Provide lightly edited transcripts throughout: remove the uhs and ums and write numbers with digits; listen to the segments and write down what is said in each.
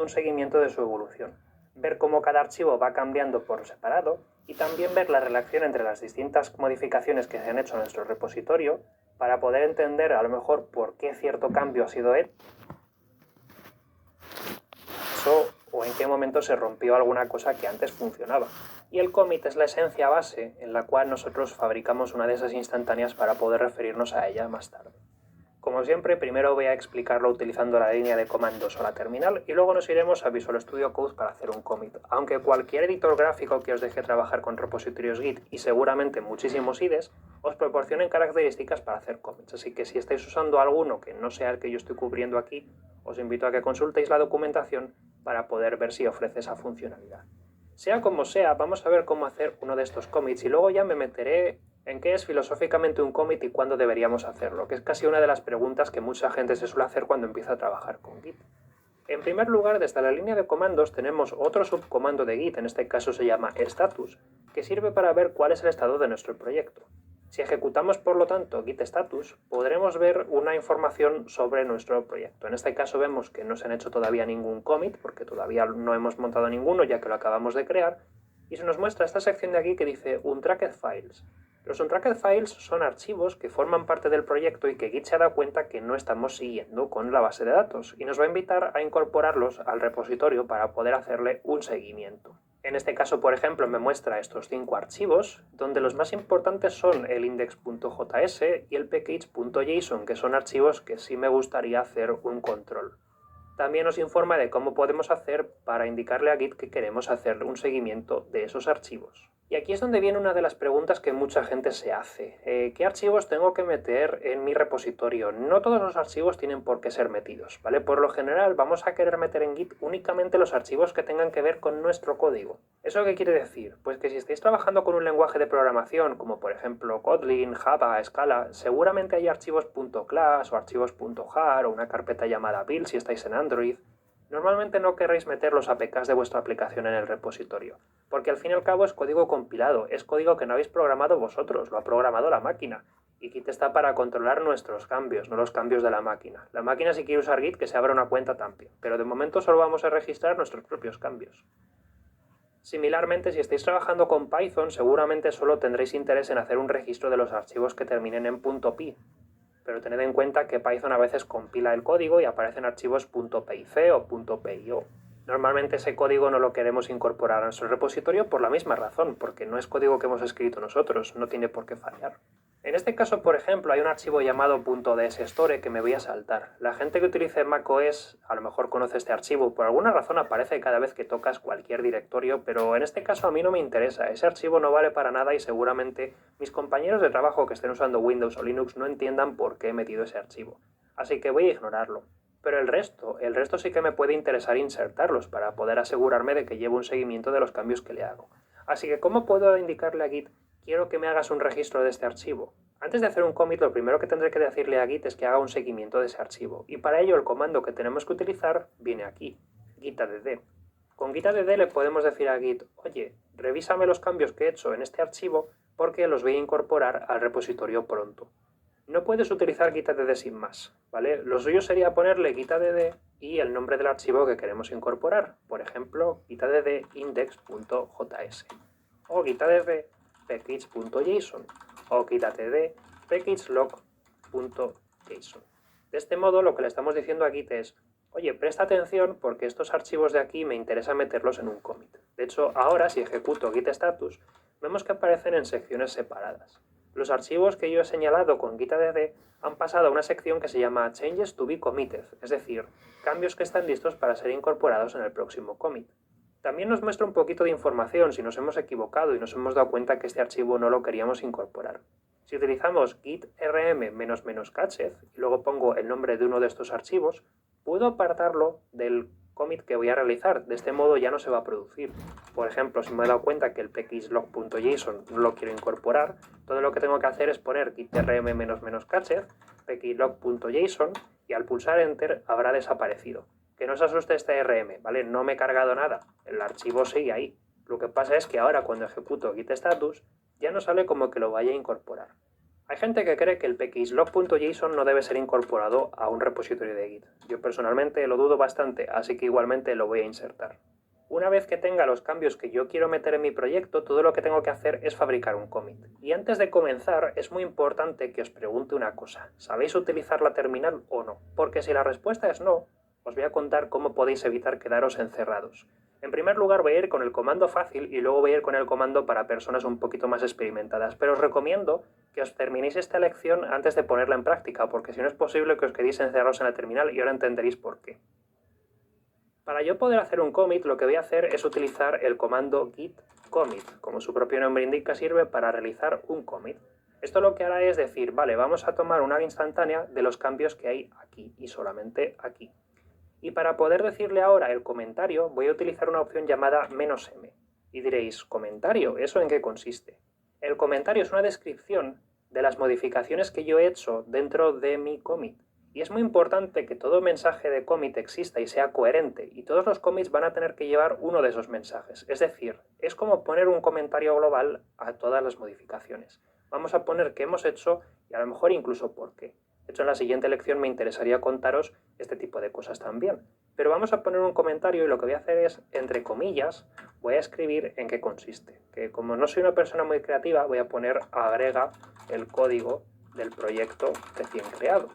un seguimiento de su evolución, ver cómo cada archivo va cambiando por separado y también ver la relación entre las distintas modificaciones que se han hecho en nuestro repositorio para poder entender a lo mejor por qué cierto cambio ha sido hecho o en qué momento se rompió alguna cosa que antes funcionaba. Y el commit es la esencia base en la cual nosotros fabricamos una de esas instantáneas para poder referirnos a ella más tarde. Como siempre, primero voy a explicarlo utilizando la línea de comandos o la terminal y luego nos iremos a Visual Studio Code para hacer un commit. Aunque cualquier editor gráfico que os deje trabajar con repositorios Git y seguramente muchísimos IDEs, os proporcionen características para hacer commits. Así que si estáis usando alguno que no sea el que yo estoy cubriendo aquí, os invito a que consultéis la documentación para poder ver si ofrece esa funcionalidad. Sea como sea, vamos a ver cómo hacer uno de estos commits y luego ya me meteré en qué es filosóficamente un commit y cuándo deberíamos hacerlo, que es casi una de las preguntas que mucha gente se suele hacer cuando empieza a trabajar con Git. En primer lugar, desde la línea de comandos tenemos otro subcomando de Git, en este caso se llama status, que sirve para ver cuál es el estado de nuestro proyecto. Si ejecutamos, por lo tanto, git status, podremos ver una información sobre nuestro proyecto. En este caso vemos que no se han hecho todavía ningún commit, porque todavía no hemos montado ninguno, ya que lo acabamos de crear, y se nos muestra esta sección de aquí que dice Untracked Files. Los Untracked Files son archivos que forman parte del proyecto y que Git se ha dado cuenta que no estamos siguiendo con la base de datos, y nos va a invitar a incorporarlos al repositorio para poder hacerle un seguimiento. En este caso, por ejemplo, me muestra estos 5 archivos, donde los más importantes son el index.js y el package.json, que son archivos que sí me gustaría hacer un control. También nos informa de cómo podemos hacer para indicarle a Git que queremos hacer un seguimiento de esos archivos. Y aquí es donde viene una de las preguntas que mucha gente se hace. ¿Qué archivos tengo que meter en mi repositorio? No todos los archivos tienen por qué ser metidos, ¿vale? Por lo general vamos a querer meter en Git únicamente los archivos que tengan que ver con nuestro código. ¿Eso qué quiere decir? Pues que si estáis trabajando con un lenguaje de programación, como por ejemplo Kotlin, Java, Scala, seguramente hay archivos .class o archivos .jar o una carpeta llamada build si estáis en Android. Normalmente no querréis meter los APKs de vuestra aplicación en el repositorio, porque al fin y al cabo es código compilado, es código que no habéis programado vosotros, lo ha programado la máquina. Y Git está para controlar nuestros cambios, no los cambios de la máquina. La máquina si quiere usar Git que se abra una cuenta también, pero de momento solo vamos a registrar nuestros propios cambios. Similarmente, si estáis trabajando con Python, seguramente solo tendréis interés en hacer un registro de los archivos que terminen en .py. Pero tened en cuenta que Python a veces compila el código y aparecen archivos .pic o .pio. Normalmente ese código no lo queremos incorporar a nuestro repositorio por la misma razón, porque no es código que hemos escrito nosotros, no tiene por qué fallar. En este caso, por ejemplo, hay un archivo llamado .dsstore que me voy a saltar. La gente que utilice macOS a lo mejor conoce este archivo, por alguna razón aparece cada vez que tocas cualquier directorio, pero en este caso a mí no me interesa, ese archivo no vale para nada y seguramente mis compañeros de trabajo que estén usando Windows o Linux no entiendan por qué he metido ese archivo. Así que voy a ignorarlo. Pero el resto sí que me puede interesar insertarlos para poder asegurarme de que llevo un seguimiento de los cambios que le hago. Así que, ¿cómo puedo indicarle a Git, quiero que me hagas un registro de este archivo? Antes de hacer un commit, lo primero que tendré que decirle a Git es que haga un seguimiento de ese archivo. Y para ello el comando que tenemos que utilizar viene aquí, gitadd. Con gitadd le podemos decir a Git, oye, revísame los cambios que he hecho en este archivo porque los voy a incorporar al repositorio pronto. No puedes utilizar gitadd sin más, ¿vale? Lo suyo sería ponerle gitadd y el nombre del archivo que queremos incorporar. Por ejemplo, gitadd index.js o gitadd package.json o gitadd packagelog.json. De este modo, lo que le estamos diciendo a Git es, oye, presta atención porque estos archivos de aquí me interesa meterlos en un commit. De hecho, ahora si ejecuto git status, vemos que aparecen en secciones separadas. Los archivos que yo he señalado con gitadd han pasado a una sección que se llama Changes to be committed, es decir, cambios que están listos para ser incorporados en el próximo commit. También nos muestra un poquito de información si nos hemos equivocado y nos hemos dado cuenta que este archivo no lo queríamos incorporar. Si utilizamos git rm-catcheth y luego pongo el nombre de uno de estos archivos, puedo apartarlo del commit que voy a realizar. De este modo ya no se va a producir. Por ejemplo, si me he dado cuenta que el packagelog.json no lo quiero incorporar, todo lo que tengo que hacer es poner git rm-catcheth, packagelog.json y al pulsar enter habrá desaparecido. Que no os asuste este rm, ¿vale? No me he cargado nada. El archivo sigue ahí. Lo que pasa es que ahora cuando ejecuto git status ya no sale como que lo vaya a incorporar. Hay gente que cree que el pxlog.json no debe ser incorporado a un repositorio de Git. Yo personalmente lo dudo bastante, así que igualmente lo voy a insertar. Una vez que tenga los cambios que yo quiero meter en mi proyecto, todo lo que tengo que hacer es fabricar un commit. Y antes de comenzar, es muy importante que os pregunte una cosa. ¿Sabéis utilizar la terminal o no? Porque si la respuesta es no, os voy a contar cómo podéis evitar quedaros encerrados. En primer lugar voy a ir con el comando fácil y luego voy a ir con el comando para personas un poquito más experimentadas, pero os recomiendo que os terminéis esta lección antes de ponerla en práctica, porque si no es posible que os quedéis encerrados en la terminal y ahora entenderéis por qué. Para yo poder hacer un commit, lo que voy a hacer es utilizar el comando git commit. Como su propio nombre indica, sirve para realizar un commit. Esto lo que hará es decir, vale, vamos a tomar una instantánea de los cambios que hay aquí y solamente aquí. Y para poder decirle ahora el comentario, voy a utilizar una opción llamada "-m". Y diréis, ¿comentario? ¿Eso en qué consiste? El comentario es una descripción de las modificaciones que yo he hecho dentro de mi commit. Y es muy importante que todo mensaje de commit exista y sea coherente, y todos los commits van a tener que llevar uno de esos mensajes. Es decir, es como poner un comentario global a todas las modificaciones. Vamos a poner qué hemos hecho y a lo mejor incluso por qué. De hecho, en la siguiente lección me interesaría contaros este tipo de cosas también. Pero vamos a poner un comentario y lo que voy a hacer es, entre comillas, voy a escribir en qué consiste. Que como no soy una persona muy creativa, voy a poner agrega el código del proyecto recién creado.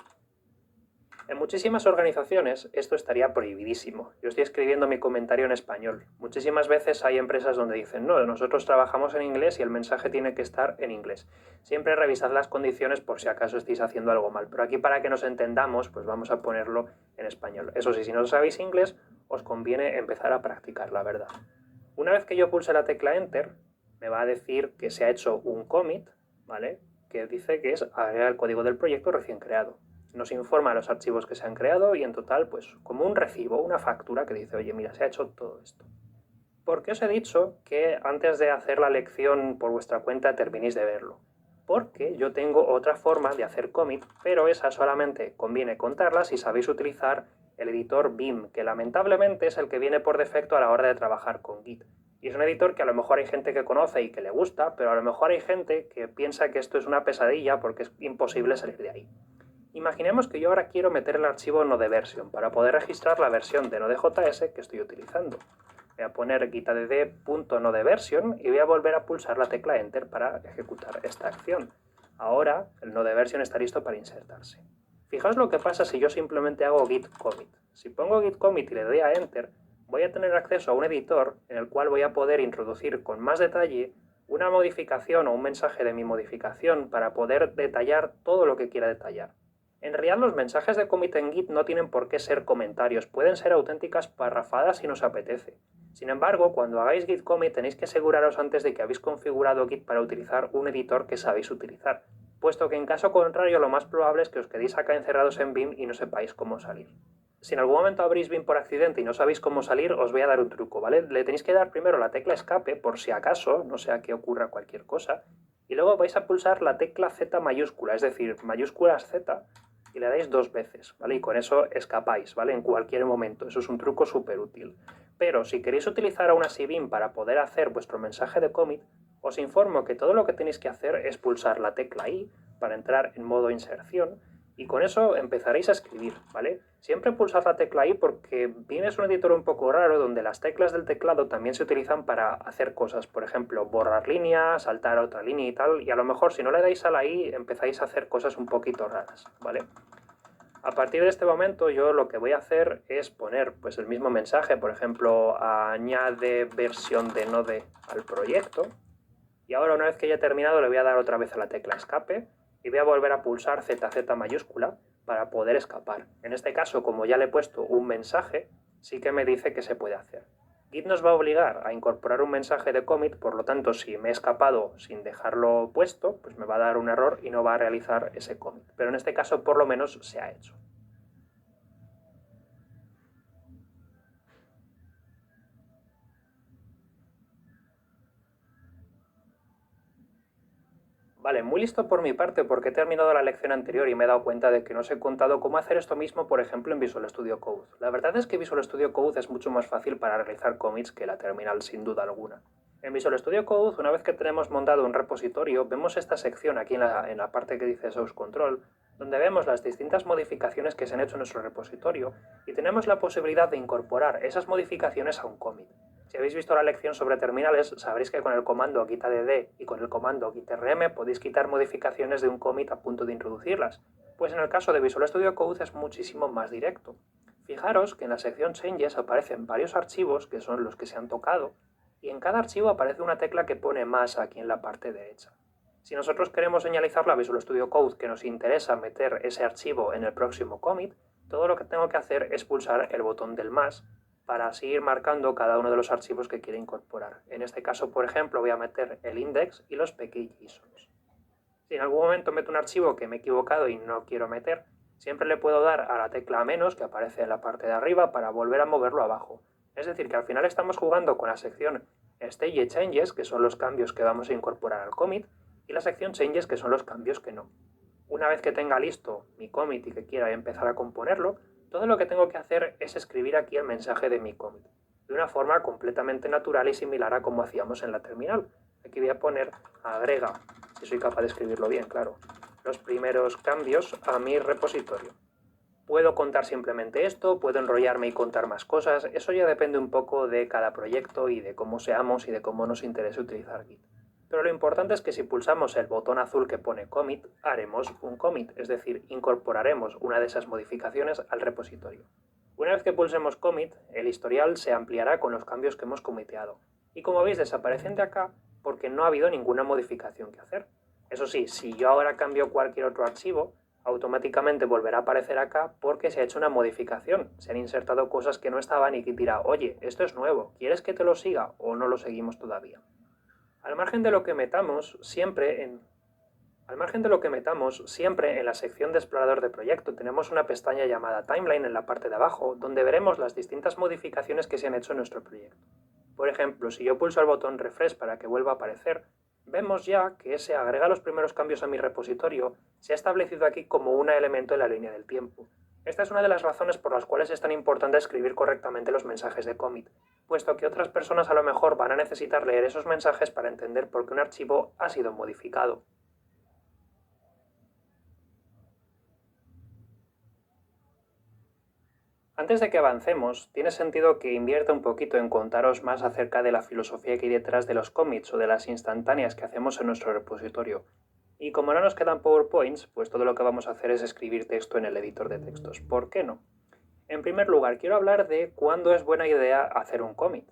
En muchísimas organizaciones esto estaría prohibidísimo. Yo estoy escribiendo mi comentario en español. Muchísimas veces hay empresas donde dicen, no, nosotros trabajamos en inglés y el mensaje tiene que estar en inglés. Siempre revisad las condiciones por si acaso estáis haciendo algo mal. Pero aquí para que nos entendamos, pues vamos a ponerlo en español. Eso sí, si no sabéis inglés, os conviene empezar a practicar, la verdad. Una vez que yo pulse la tecla Enter, me va a decir que se ha hecho un commit, ¿vale? Que dice que es agregar el código del proyecto recién creado. Nos informa los archivos que se han creado y en total, pues como un recibo, una factura que dice, oye, mira, se ha hecho todo esto. ¿Por qué os he dicho que antes de hacer la lección por vuestra cuenta terminéis de verlo? Porque yo tengo otra forma de hacer commit, pero esa solamente conviene contarla si sabéis utilizar el editor Vim, que lamentablemente es el que viene por defecto a la hora de trabajar con Git. Y es un editor que a lo mejor hay gente que conoce y que le gusta, pero a lo mejor hay gente que piensa que esto es una pesadilla porque es imposible salir de ahí. Imaginemos que yo ahora quiero meter el archivo Nodeversion para poder registrar la versión de Node.js que estoy utilizando. Voy a poner gitadd.nodeversion y voy a volver a pulsar la tecla Enter para ejecutar esta acción. Ahora el Nodeversion está listo para insertarse. Fijaos lo que pasa si yo simplemente hago git commit. Si pongo git commit y le doy a Enter, voy a tener acceso a un editor en el cual voy a poder introducir con más detalle una modificación o un mensaje de mi modificación para poder detallar todo lo que quiera detallar. En realidad los mensajes de commit en Git no tienen por qué ser comentarios, pueden ser auténticas parrafadas si nos apetece. Sin embargo, cuando hagáis git commit tenéis que aseguraros antes de que habéis configurado Git para utilizar un editor que sabéis utilizar, puesto que en caso contrario lo más probable es que os quedéis acá encerrados en Vim y no sepáis cómo salir. Si en algún momento abrís Vim por accidente y no sabéis cómo salir, os voy a dar un truco, ¿vale? Le tenéis que dar primero la tecla escape por si acaso, no sea que ocurra cualquier cosa, y luego vais a pulsar la tecla Z mayúscula, es decir, mayúsculas Z, y le dais 2 veces, ¿vale? Y con eso escapáis, ¿vale? En cualquier momento. Eso es un truco súper útil. Pero si queréis utilizar aún así Vim para poder hacer vuestro mensaje de commit, os informo que todo lo que tenéis que hacer es pulsar la tecla I para entrar en modo inserción y con eso empezaréis a escribir, ¿vale? Siempre pulsad la tecla I porque Vim es un editor un poco raro donde las teclas del teclado también se utilizan para hacer cosas, por ejemplo, borrar líneas, saltar a otra línea y tal, y a lo mejor si no le dais a la I empezáis a hacer cosas un poquito raras, ¿vale? A partir de este momento yo lo que voy a hacer es poner pues el mismo mensaje, por ejemplo, añade versión de Node al proyecto. Y ahora una vez que haya terminado le voy a dar otra vez a la tecla escape y voy a volver a pulsar ZZ mayúscula para poder escapar. En este caso, como ya le he puesto un mensaje, sí que me dice que se puede hacer. Git nos va a obligar a incorporar un mensaje de commit, por lo tanto, si me he escapado sin dejarlo puesto, pues me va a dar un error y no va a realizar ese commit. Pero en este caso, por lo menos, se ha hecho. Vale, muy listo por mi parte porque he terminado la lección anterior y me he dado cuenta de que no os he contado cómo hacer esto mismo, por ejemplo, en Visual Studio Code. La verdad es que Visual Studio Code es mucho más fácil para realizar commits que la terminal, sin duda alguna. En Visual Studio Code, una vez que tenemos montado un repositorio, vemos esta sección aquí en la parte que dice Source Control, donde vemos las distintas modificaciones que se han hecho en nuestro repositorio y tenemos la posibilidad de incorporar esas modificaciones a un commit. Si habéis visto la lección sobre terminales, sabréis que con el comando quitadd y con el comando quitrm podéis quitar modificaciones de un commit a punto de introducirlas. Pues en el caso de Visual Studio Code es muchísimo más directo. Fijaros que en la sección Changes aparecen varios archivos que son los que se han tocado y en cada archivo aparece una tecla que pone más aquí en la parte derecha. Si nosotros queremos señalizarle a Visual Studio Code que nos interesa meter ese archivo en el próximo commit, todo lo que tengo que hacer es pulsar el botón del más para así ir marcando cada uno de los archivos que quiero incorporar. En este caso, por ejemplo, voy a meter el index y los pkjsons. Si en algún momento meto un archivo que me he equivocado y no quiero meter, siempre le puedo dar a la tecla menos que aparece en la parte de arriba para volver a moverlo abajo. Es decir, que al final estamos jugando con la sección Stage Changes, que son los cambios que vamos a incorporar al commit, y la sección Changes, que son los cambios que no. Una vez que tenga listo mi commit y que quiera empezar a componerlo, todo lo que tengo que hacer es escribir aquí el mensaje de mi commit, de una forma completamente natural y similar a como hacíamos en la terminal. Aquí voy a poner agrega, si soy capaz de escribirlo bien, claro, los primeros cambios a mi repositorio. Puedo contar simplemente esto, puedo enrollarme y contar más cosas, eso ya depende un poco de cada proyecto y de cómo seamos y de cómo nos interese utilizar Git. Pero lo importante es que si pulsamos el botón azul que pone commit, haremos un commit, es decir, incorporaremos una de esas modificaciones al repositorio. Una vez que pulsemos commit, el historial se ampliará con los cambios que hemos comiteado. Y como veis, desaparecen de acá porque no ha habido ninguna modificación que hacer. Eso sí, si yo ahora cambio cualquier otro archivo, automáticamente volverá a aparecer acá porque se ha hecho una modificación. Se han insertado cosas que no estaban y que dirá, oye, esto es nuevo, ¿quieres que te lo siga o no lo seguimos todavía? Al margen de lo que metamos, siempre en la sección de explorador de proyecto tenemos una pestaña llamada Timeline en la parte de abajo, donde veremos las distintas modificaciones que se han hecho en nuestro proyecto. Por ejemplo, si yo pulso el botón Refresh para que vuelva a aparecer, vemos ya que ese agrega los primeros cambios a mi repositorio se ha establecido aquí como un elemento en la línea del tiempo. Esta es una de las razones por las cuales es tan importante escribir correctamente los mensajes de commit, puesto que otras personas a lo mejor van a necesitar leer esos mensajes para entender por qué un archivo ha sido modificado. Antes de que avancemos, tiene sentido que invierta un poquito en contaros más acerca de la filosofía que hay detrás de los commits o de las instantáneas que hacemos en nuestro repositorio. Y como no nos quedan PowerPoints, pues todo lo que vamos a hacer es escribir texto en el editor de textos. ¿Por qué no? En primer lugar, quiero hablar de cuándo es buena idea hacer un commit.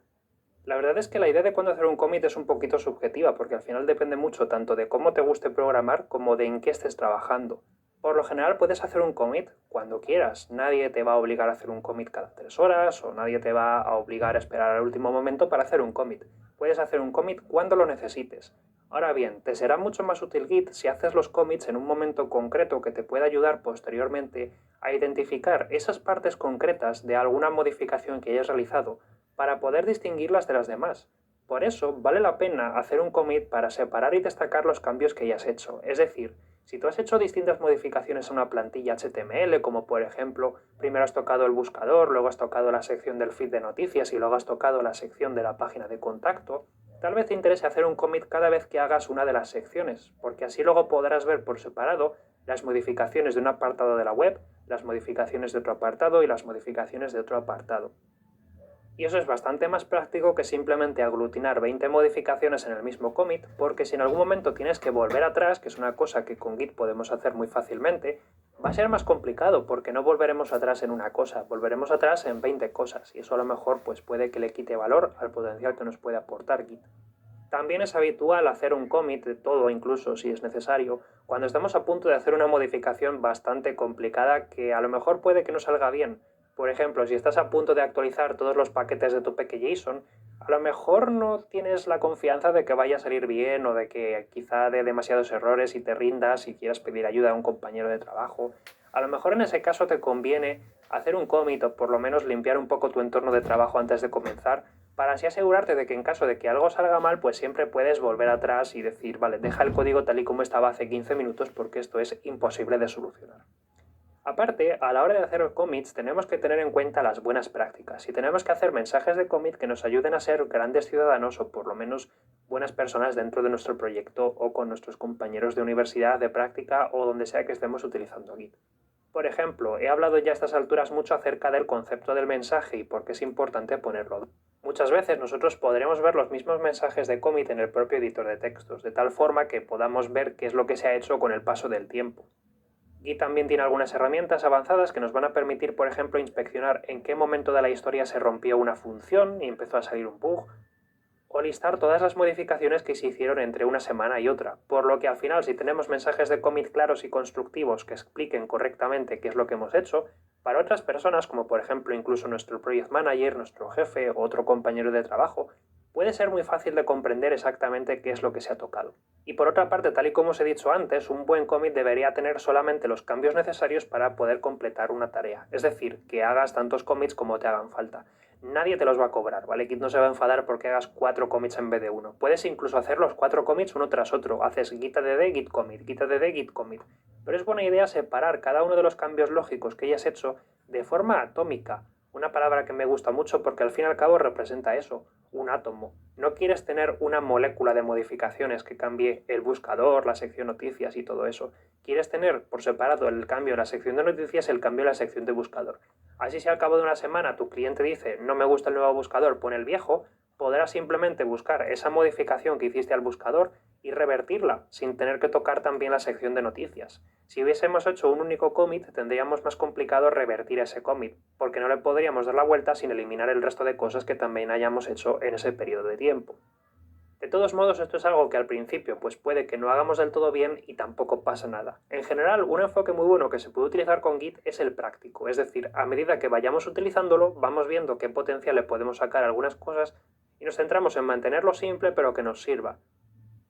La verdad es que la idea de cuándo hacer un commit es un poquito subjetiva, porque al final depende mucho tanto de cómo te guste programar como de en qué estés trabajando. Por lo general puedes hacer un commit cuando quieras. Nadie te va a obligar a hacer un commit cada 3 horas o nadie te va a obligar a esperar al último momento para hacer un commit. Puedes hacer un commit cuando lo necesites. Ahora bien, te será mucho más útil Git si haces los commits en un momento concreto que te pueda ayudar posteriormente a identificar esas partes concretas de alguna modificación que hayas realizado para poder distinguirlas de las demás. Por eso, vale la pena hacer un commit para separar y destacar los cambios que hayas hecho. Es decir, si tú has hecho distintas modificaciones a una plantilla HTML, como por ejemplo, primero has tocado el buscador, luego has tocado la sección del feed de noticias y luego has tocado la sección de la página de contacto, tal vez te interese hacer un commit cada vez que hagas una de las secciones, porque así luego podrás ver por separado las modificaciones de un apartado de la web, las modificaciones de otro apartado y las modificaciones de otro apartado. Y eso es bastante más práctico que simplemente aglutinar 20 modificaciones en el mismo commit, porque si en algún momento tienes que volver atrás, que es una cosa que con Git podemos hacer muy fácilmente, va a ser más complicado porque no volveremos atrás en una cosa, volveremos atrás en 20 cosas, y eso a lo mejor pues puede que le quite valor al potencial que nos puede aportar Git. También es habitual hacer un commit de todo, incluso si es necesario, cuando estamos a punto de hacer una modificación bastante complicada que a lo mejor puede que no salga bien. Por ejemplo, si estás a punto de actualizar todos los paquetes de tu pkJSON, a lo mejor no tienes la confianza de que vaya a salir bien o de que quizá dé demasiados errores y te rindas y quieras pedir ayuda a un compañero de trabajo. A lo mejor en ese caso te conviene hacer un commit o por lo menos limpiar un poco tu entorno de trabajo antes de comenzar para así asegurarte de que en caso de que algo salga mal, pues siempre puedes volver atrás y decir, vale, deja el código tal y como estaba hace 15 minutos porque esto es imposible de solucionar. Aparte, a la hora de hacer commits tenemos que tener en cuenta las buenas prácticas y tenemos que hacer mensajes de commit que nos ayuden a ser grandes ciudadanos o por lo menos buenas personas dentro de nuestro proyecto o con nuestros compañeros de universidad, de práctica o donde sea que estemos utilizando Git. Por ejemplo, he hablado ya a estas alturas mucho acerca del concepto del mensaje y por qué es importante ponerlo. Muchas veces nosotros podremos ver los mismos mensajes de commit en el propio editor de textos, de tal forma que podamos ver qué es lo que se ha hecho con el paso del tiempo. Git también tiene algunas herramientas avanzadas que nos van a permitir, por ejemplo, inspeccionar en qué momento de la historia se rompió una función y empezó a salir un bug, o listar todas las modificaciones que se hicieron entre una semana y otra, por lo que al final si tenemos mensajes de commit claros y constructivos que expliquen correctamente qué es lo que hemos hecho, para otras personas, como por ejemplo incluso nuestro project manager, nuestro jefe o otro compañero de trabajo, puede ser muy fácil de comprender exactamente qué es lo que se ha tocado. Y por otra parte, tal y como os he dicho antes, un buen commit debería tener solamente los cambios necesarios para poder completar una tarea, es decir, que hagas tantos commits como te hagan falta. Nadie te los va a cobrar, ¿vale? Git no se va a enfadar porque hagas 4 commits en vez de uno. Puedes incluso hacer los 4 commits uno tras otro. Haces git add, git commit, git add, git commit. Pero es buena idea separar cada uno de los cambios lógicos que hayas hecho de forma atómica. Una palabra que me gusta mucho porque al fin y al cabo representa eso, un átomo. No quieres tener una molécula de modificaciones que cambie el buscador, la sección noticias y todo eso. Quieres tener por separado el cambio en la sección de noticias y el cambio en la sección de buscador. Así si al cabo de una semana tu cliente dice no me gusta el nuevo buscador, pon el viejo, podrás simplemente buscar esa modificación que hiciste al buscador y revertirla sin tener que tocar también la sección de noticias. Si hubiésemos hecho un único commit, tendríamos más complicado revertir ese commit, porque no le podríamos dar la vuelta sin eliminar el resto de cosas que también hayamos hecho en ese periodo de tiempo. De todos modos, esto es algo que al principio pues puede que no hagamos del todo bien y tampoco pasa nada. En general, un enfoque muy bueno que se puede utilizar con Git es el práctico, es decir, a medida que vayamos utilizándolo, vamos viendo qué potencial le podemos sacar a algunas cosas y nos centramos en mantenerlo simple pero que nos sirva.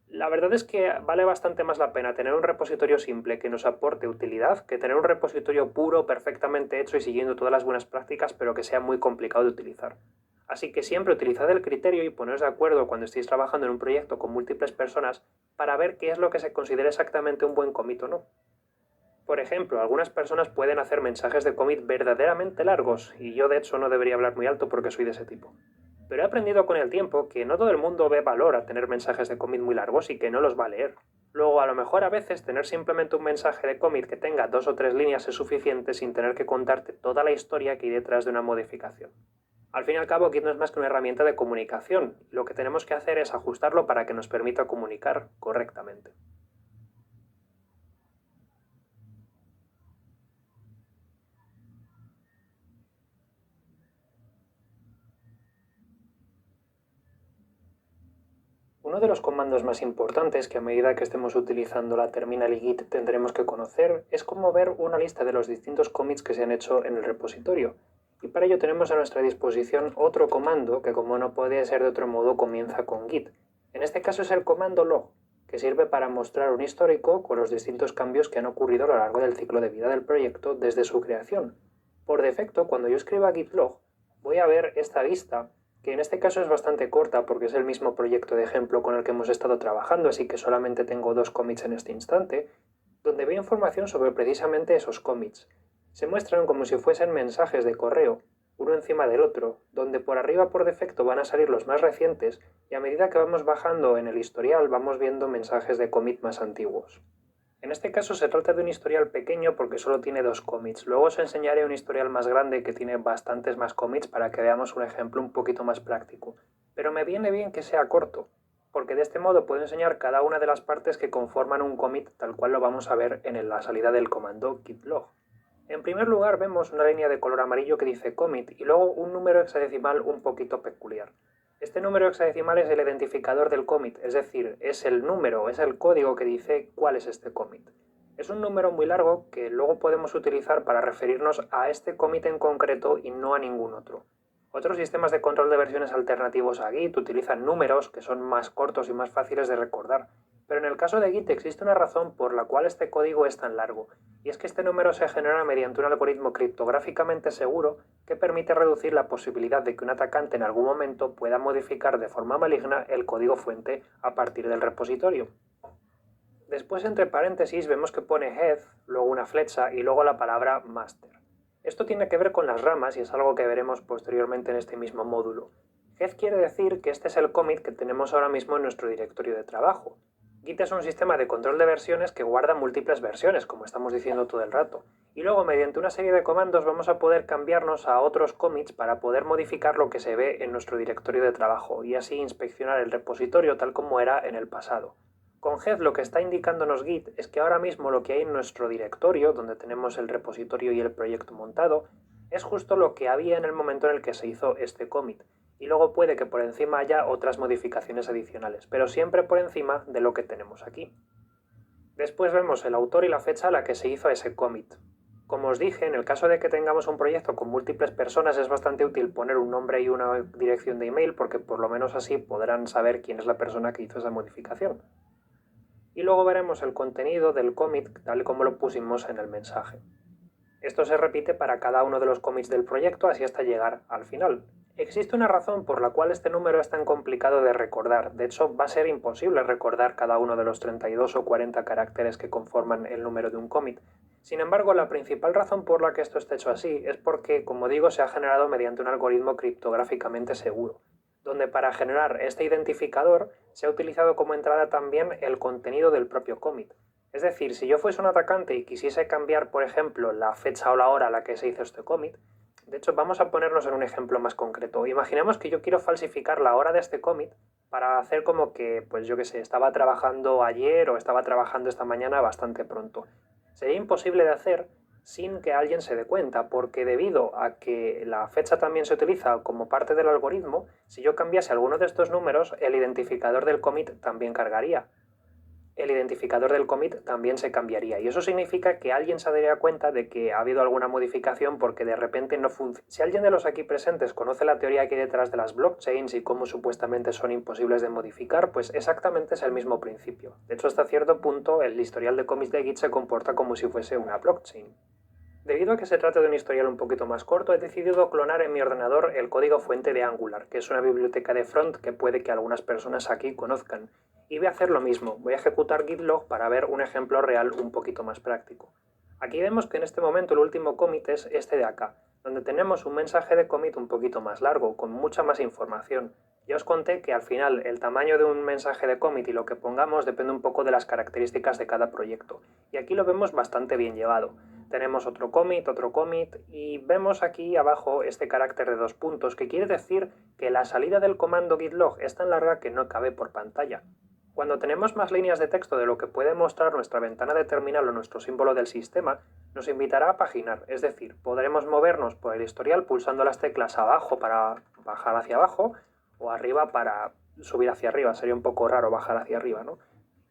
La verdad es que vale bastante más la pena tener un repositorio simple que nos aporte utilidad que tener un repositorio puro, perfectamente hecho y siguiendo todas las buenas prácticas, pero que sea muy complicado de utilizar. Así que siempre utilizad el criterio y poneros de acuerdo cuando estéis trabajando en un proyecto con múltiples personas para ver qué es lo que se considera exactamente un buen commit o no. Por ejemplo, algunas personas pueden hacer mensajes de commit verdaderamente largos, y yo de hecho no debería hablar muy alto porque soy de ese tipo. Pero he aprendido con el tiempo que no todo el mundo ve valor a tener mensajes de commit muy largos y que no los va a leer. Luego, a lo mejor a veces tener simplemente un mensaje de commit que tenga 2 o 3 líneas es suficiente sin tener que contarte toda la historia que hay detrás de una modificación. Al fin y al cabo, Git no es más que una herramienta de comunicación. Lo que tenemos que hacer es ajustarlo para que nos permita comunicar correctamente. Uno de los comandos más importantes que a medida que estemos utilizando la terminal y Git tendremos que conocer es cómo ver una lista de los distintos commits que se han hecho en el repositorio. Y para ello tenemos a nuestra disposición otro comando que, como no podía ser de otro modo, comienza con Git. En este caso es el comando log, que sirve para mostrar un histórico con los distintos cambios que han ocurrido a lo largo del ciclo de vida del proyecto desde su creación. Por defecto, cuando yo escriba git log, voy a ver esta lista, que en este caso es bastante corta porque es el mismo proyecto de ejemplo con el que hemos estado trabajando, así que solamente tengo 2 commits en este instante, donde veo información sobre precisamente esos commits. Se muestran como si fuesen mensajes de correo, uno encima del otro, donde por arriba por defecto van a salir los más recientes y a medida que vamos bajando en el historial vamos viendo mensajes de commit más antiguos. En este caso se trata de un historial pequeño porque solo tiene 2 commits. Luego os enseñaré un historial más grande que tiene bastantes más commits para que veamos un ejemplo un poquito más práctico. Pero me viene bien que sea corto, porque de este modo puedo enseñar cada una de las partes que conforman un commit tal cual lo vamos a ver en la salida del comando git log. En primer lugar vemos una línea de color amarillo que dice commit y luego un número hexadecimal un poquito peculiar. Este número hexadecimal es el identificador del commit, es decir, es el número, es el código que dice cuál es este commit. Es un número muy largo que luego podemos utilizar para referirnos a este commit en concreto y no a ningún otro. Otros sistemas de control de versiones alternativos a Git utilizan números que son más cortos y más fáciles de recordar, pero en el caso de Git existe una razón por la cual este código es tan largo, y es que este número se genera mediante un algoritmo criptográficamente seguro que permite reducir la posibilidad de que un atacante en algún momento pueda modificar de forma maligna el código fuente a partir del repositorio. Después, entre paréntesis, vemos que pone head, luego una flecha y luego la palabra master. Esto tiene que ver con las ramas y es algo que veremos posteriormente en este mismo módulo. Head quiere decir que este es el commit que tenemos ahora mismo en nuestro directorio de trabajo. Git es un sistema de control de versiones que guarda múltiples versiones, como estamos diciendo todo el rato. Y luego, mediante una serie de comandos, vamos a poder cambiarnos a otros commits para poder modificar lo que se ve en nuestro directorio de trabajo y así inspeccionar el repositorio tal como era en el pasado. Con head lo que está indicándonos Git es que ahora mismo lo que hay en nuestro directorio, donde tenemos el repositorio y el proyecto montado, es justo lo que había en el momento en el que se hizo este commit. Y luego puede que por encima haya otras modificaciones adicionales, pero siempre por encima de lo que tenemos aquí. Después vemos el autor y la fecha a la que se hizo ese commit. Como os dije, en el caso de que tengamos un proyecto con múltiples personas es bastante útil poner un nombre y una dirección de email porque por lo menos así podrán saber quién es la persona que hizo esa modificación. Y luego veremos el contenido del commit tal como lo pusimos en el mensaje. Esto se repite para cada uno de los commits del proyecto así hasta llegar al final. Existe una razón por la cual este número es tan complicado de recordar. De hecho, va a ser imposible recordar cada uno de los 32 o 40 caracteres que conforman el número de un commit. Sin embargo, la principal razón por la que esto está hecho así es porque, como digo, se ha generado mediante un algoritmo criptográficamente seguro, donde para generar este identificador se ha utilizado como entrada también el contenido del propio commit. Es decir, si yo fuese un atacante y quisiese cambiar, por ejemplo, la fecha o la hora a la que se hizo este commit, de hecho, vamos a ponernos en un ejemplo más concreto. Imaginemos que yo quiero falsificar la hora de este commit para hacer como que, pues yo qué sé, estaba trabajando ayer o estaba trabajando esta mañana bastante pronto. Sería imposible de hacer sin que alguien se dé cuenta, porque debido a que la fecha también se utiliza como parte del algoritmo, si yo cambiase alguno de estos números, el identificador del commit también cargaría. El identificador del commit también se cambiaría. Y eso significa que alguien se daría cuenta de que ha habido alguna modificación porque de repente no funciona. Si alguien de los aquí presentes conoce la teoría que hay detrás de las blockchains y cómo supuestamente son imposibles de modificar, pues exactamente es el mismo principio. De hecho, hasta cierto punto, el historial de commits de Git se comporta como si fuese una blockchain. Debido a que se trata de un historial un poquito más corto, he decidido clonar en mi ordenador el código fuente de Angular, que es una biblioteca de front que puede que algunas personas aquí conozcan. Y voy a hacer lo mismo, voy a ejecutar git log para ver un ejemplo real un poquito más práctico. Aquí vemos que en este momento el último commit es este de acá, donde tenemos un mensaje de commit un poquito más largo, con mucha más información. Ya os conté que al final el tamaño de un mensaje de commit y lo que pongamos depende un poco de las características de cada proyecto. Y aquí lo vemos bastante bien llevado. Tenemos otro commit y vemos aquí abajo este carácter de 2 puntos que quiere decir que la salida del comando git log es tan larga que no cabe por pantalla. Cuando tenemos más líneas de texto de lo que puede mostrar nuestra ventana de terminal o nuestro símbolo del sistema, nos invitará a paginar, es decir, podremos movernos por el historial pulsando las teclas abajo para bajar hacia abajo o arriba para subir hacia arriba. Sería un poco raro bajar hacia arriba, ¿no?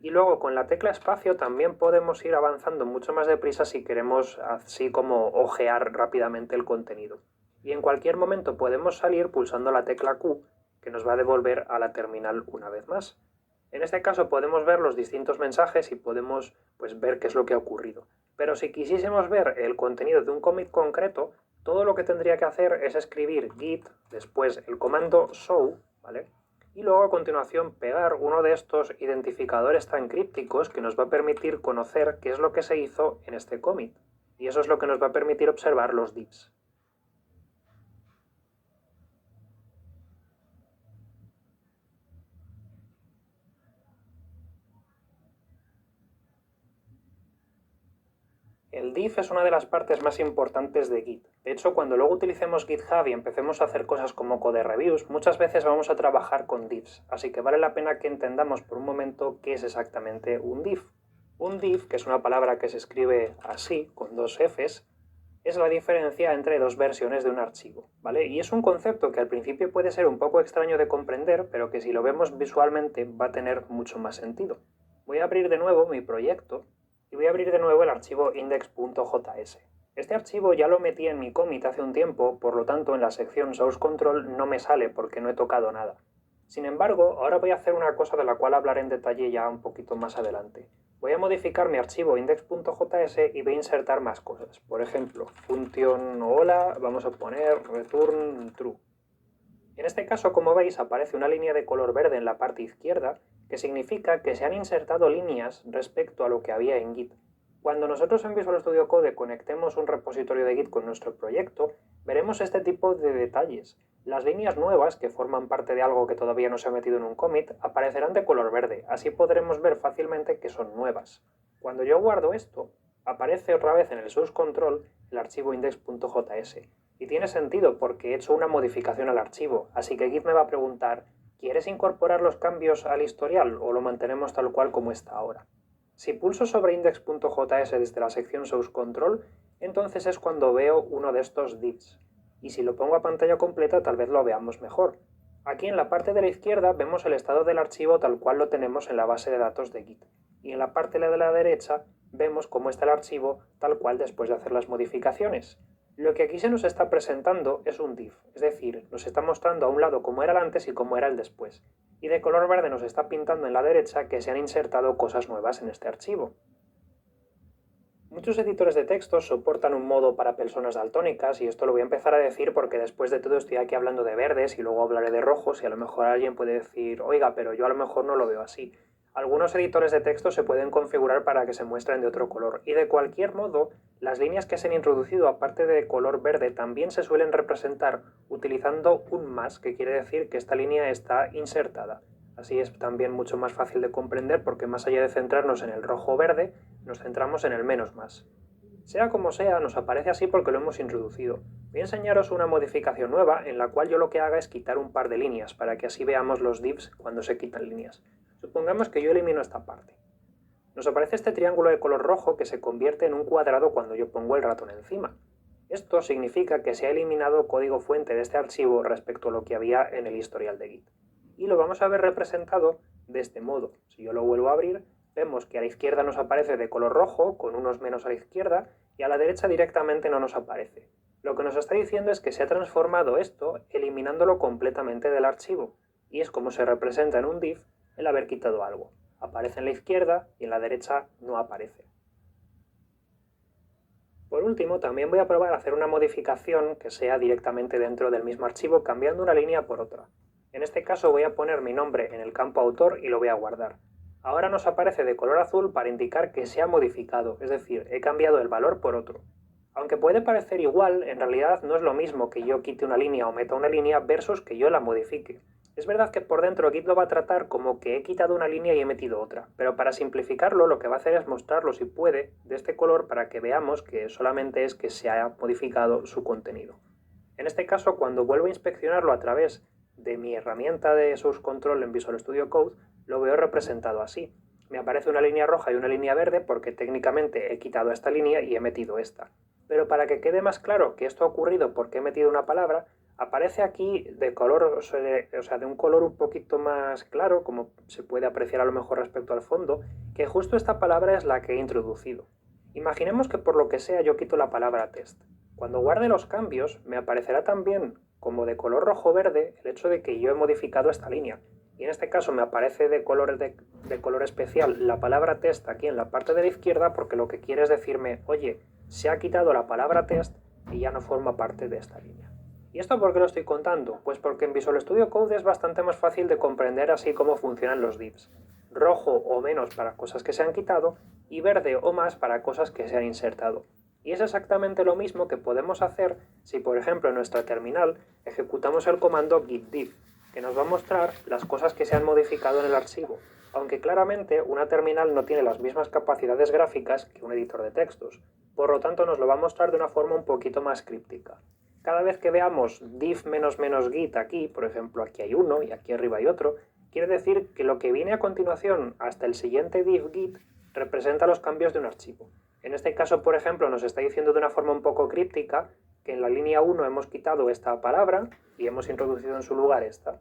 Y luego con la tecla espacio también podemos ir avanzando mucho más deprisa si queremos así como ojear rápidamente el contenido. Y en cualquier momento podemos salir pulsando la tecla Q, que nos va a devolver a la terminal una vez más. En este caso podemos ver los distintos mensajes y podemos ver qué es lo que ha ocurrido. Pero si quisiésemos ver el contenido de un commit concreto, todo lo que tendría que hacer es escribir git, después el comando show, ¿vale? Y luego a continuación pegar uno de estos identificadores tan crípticos que nos va a permitir conocer qué es lo que se hizo en este commit. Y eso es lo que nos va a permitir observar los divs. El div es una de las partes más importantes de Git. De hecho, cuando luego utilicemos GitHub y empecemos a hacer cosas como code reviews, muchas veces vamos a trabajar con divs, así que vale la pena que entendamos por un momento qué es exactamente un div. Un div, que es una palabra que se escribe así, con 2 Fs, es la diferencia entre 2 versiones de un archivo, ¿vale? Y es un concepto que al principio puede ser un poco extraño de comprender, pero que si lo vemos visualmente va a tener mucho más sentido. Voy a abrir de nuevo mi proyecto y voy a abrir de nuevo el archivo index.js. Este archivo ya lo metí en mi commit hace un tiempo, por lo tanto en la sección source control no me sale porque no he tocado nada. Sin embargo, ahora voy a hacer una cosa de la cual hablaré en detalle ya un poquito más adelante. Voy a modificar mi archivo index.js y voy a insertar más cosas. Por ejemplo, función hola, vamos a poner return true. En este caso, como veis, aparece una línea de color verde en la parte izquierda que significa que se han insertado líneas respecto a lo que había en Git. Cuando nosotros en Visual Studio Code conectemos un repositorio de Git con nuestro proyecto, veremos este tipo de detalles. Las líneas nuevas, que forman parte de algo que todavía no se ha metido en un commit, aparecerán de color verde, así podremos ver fácilmente que son nuevas. Cuando yo guardo esto, aparece otra vez en el source control el archivo index.js. Y tiene sentido porque he hecho una modificación al archivo, así que Git me va a preguntar, ¿quieres incorporar los cambios al historial o lo mantenemos tal cual como está ahora? Si pulso sobre index.js desde la sección source control, entonces es cuando veo uno de estos divs. Y si lo pongo a pantalla completa tal vez lo veamos mejor. Aquí en la parte de la izquierda vemos el estado del archivo tal cual lo tenemos en la base de datos de Git. Y en la parte de la derecha vemos cómo está el archivo tal cual después de hacer las modificaciones. Lo que aquí se nos está presentando es un div, es decir, nos está mostrando a un lado cómo era el antes y cómo era el después. Y de color verde nos está pintando en la derecha que se han insertado cosas nuevas en este archivo. Muchos editores de texto soportan un modo para personas daltónicas y esto lo voy a empezar a decir porque después de todo estoy aquí hablando de verdes y luego hablaré de rojos y a lo mejor alguien puede decir, oiga, pero yo a lo mejor no lo veo así. Algunos editores de texto se pueden configurar para que se muestren de otro color y de cualquier modo, las líneas que se han introducido aparte de color verde también se suelen representar utilizando un más, que quiere decir que esta línea está insertada. Así es también mucho más fácil de comprender porque más allá de centrarnos en el rojo o verde, nos centramos en el menos más. Sea como sea, nos aparece así porque lo hemos introducido. Voy a enseñaros una modificación nueva en la cual yo lo que haga es quitar un par de líneas para que así veamos los divs cuando se quitan líneas. Supongamos que yo elimino esta parte. Nos aparece este triángulo de color rojo que se convierte en un cuadrado cuando yo pongo el ratón encima. Esto significa que se ha eliminado código fuente de este archivo respecto a lo que había en el historial de Git. Y lo vamos a ver representado de este modo. Si yo lo vuelvo a abrir, vemos que a la izquierda nos aparece de color rojo, con unos menos a la izquierda, y a la derecha directamente no nos aparece. Lo que nos está diciendo es que se ha transformado esto eliminándolo completamente del archivo, y es como se representa en un div el haber quitado algo. Aparece en la izquierda y en la derecha no aparece. Por último, también voy a probar a hacer una modificación que sea directamente dentro del mismo archivo, cambiando una línea por otra. En este caso voy a poner mi nombre en el campo autor y lo voy a guardar. Ahora nos aparece de color azul para indicar que se ha modificado, es decir, he cambiado el valor por otro. Aunque puede parecer igual, en realidad no es lo mismo que yo quite una línea o meta una línea versus que yo la modifique. Es verdad que por dentro Git lo va a tratar como que he quitado una línea y he metido otra, pero para simplificarlo lo que va a hacer es mostrarlo si puede de este color para que veamos que solamente es que se ha modificado su contenido. En este caso, cuando vuelvo a inspeccionarlo a través de mi herramienta de Source Control en Visual Studio Code, lo veo representado así. Me aparece una línea roja y una línea verde porque técnicamente he quitado esta línea y he metido esta. Pero para que quede más claro que esto ha ocurrido porque he metido una palabra, aparece aquí de color, o sea, de un color un poquito más claro, como se puede apreciar a lo mejor respecto al fondo, que justo esta palabra es la que he introducido. Imaginemos que por lo que sea yo quito la palabra test. Cuando guarde los cambios, me aparecerá también como de color rojo-verde el hecho de que yo he modificado esta línea. Y en este caso me aparece de color especial la palabra test aquí en la parte de la izquierda porque lo que quiere es decirme, oye, se ha quitado la palabra test y ya no forma parte de esta línea. ¿Y esto por qué lo estoy contando? Pues porque en Visual Studio Code es bastante más fácil de comprender así cómo funcionan los divs. Rojo o menos para cosas que se han quitado y verde o más para cosas que se han insertado. Y es exactamente lo mismo que podemos hacer si, por ejemplo, en nuestra terminal ejecutamos el comando git diff, que nos va a mostrar las cosas que se han modificado en el archivo, aunque claramente una terminal no tiene las mismas capacidades gráficas que un editor de textos, por lo tanto nos lo va a mostrar de una forma un poquito más críptica. Cada vez que veamos diff --git aquí, por ejemplo aquí hay uno y aquí arriba hay otro, quiere decir que lo que viene a continuación hasta el siguiente diff git representa los cambios de un archivo. En este caso, por ejemplo, nos está diciendo de una forma un poco críptica que en la línea 1 hemos quitado esta palabra y hemos introducido en su lugar esta.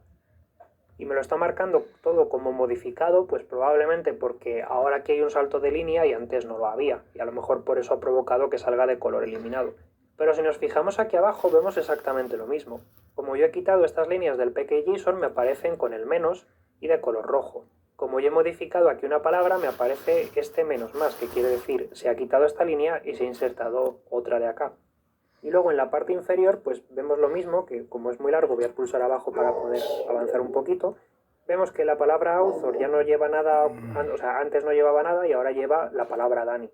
Y me lo está marcando todo como modificado, pues probablemente porque ahora aquí hay un salto de línea y antes no lo había, y a lo mejor por eso ha provocado que salga de color eliminado. Pero si nos fijamos aquí abajo vemos exactamente lo mismo. Como yo he quitado estas líneas del pkJSON me aparecen con el menos y de color rojo. Como yo he modificado aquí una palabra me aparece este menos más, que quiere decir se ha quitado esta línea y se ha insertado otra de acá. Y luego en la parte inferior pues vemos lo mismo, que como es muy largo voy a pulsar abajo para poder avanzar un poquito. vemos que la palabra author ya no lleva nada, o sea, antes no llevaba nada y ahora lleva la palabra Dani.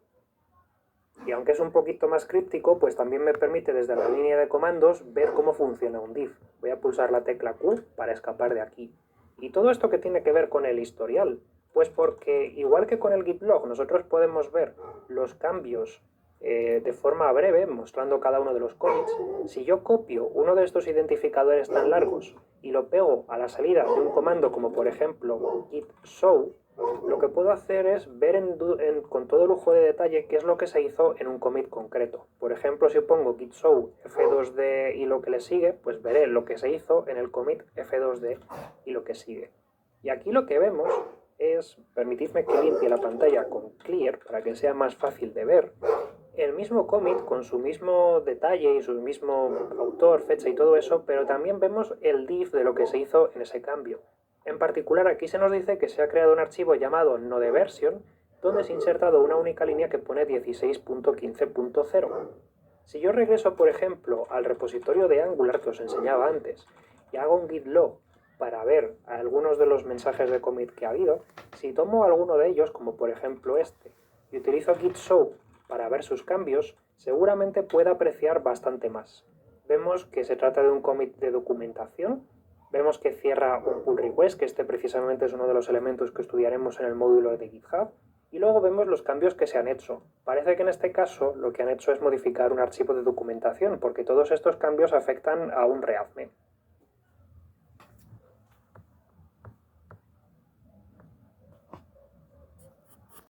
Y aunque es un poquito más críptico, pues también me permite desde la línea de comandos ver cómo funciona un div. Voy a pulsar la tecla Q para escapar de aquí. ¿Y todo esto qué tiene que ver con el historial? Pues porque, igual que con el git log, nosotros podemos ver los cambios de forma breve, mostrando cada uno de los commits. Si yo copio uno de estos identificadores tan largos y lo pego a la salida de un comando como por ejemplo git show, lo que puedo hacer es ver con todo lujo de detalle qué es lo que se hizo en un commit concreto. Por ejemplo, si pongo git show f2d y lo que le sigue, pues veré lo que se hizo en el commit f2d y lo que sigue. Y aquí lo que vemos es, permitidme que limpie la pantalla con clear para que sea más fácil de ver, el mismo commit con su mismo detalle y su mismo autor, fecha y todo eso, pero también vemos el div de lo que se hizo en ese cambio. En particular, aquí se nos dice que se ha creado un archivo llamado nodeversion, donde se ha insertado una única línea que pone 16.15.0. Si yo regreso, por ejemplo, al repositorio de Angular que os enseñaba antes y hago un git log para ver algunos de los mensajes de commit que ha habido, si tomo alguno de ellos, como por ejemplo este, y utilizo git show para ver sus cambios, seguramente pueda apreciar bastante más. Vemos que se trata de un commit de documentación, vemos que cierra un pull request, que este precisamente es uno de los elementos que estudiaremos en el módulo de GitHub, y luego vemos los cambios que se han hecho. Parece que en este caso lo que han hecho es modificar un archivo de documentación, porque todos estos cambios afectan a un readme.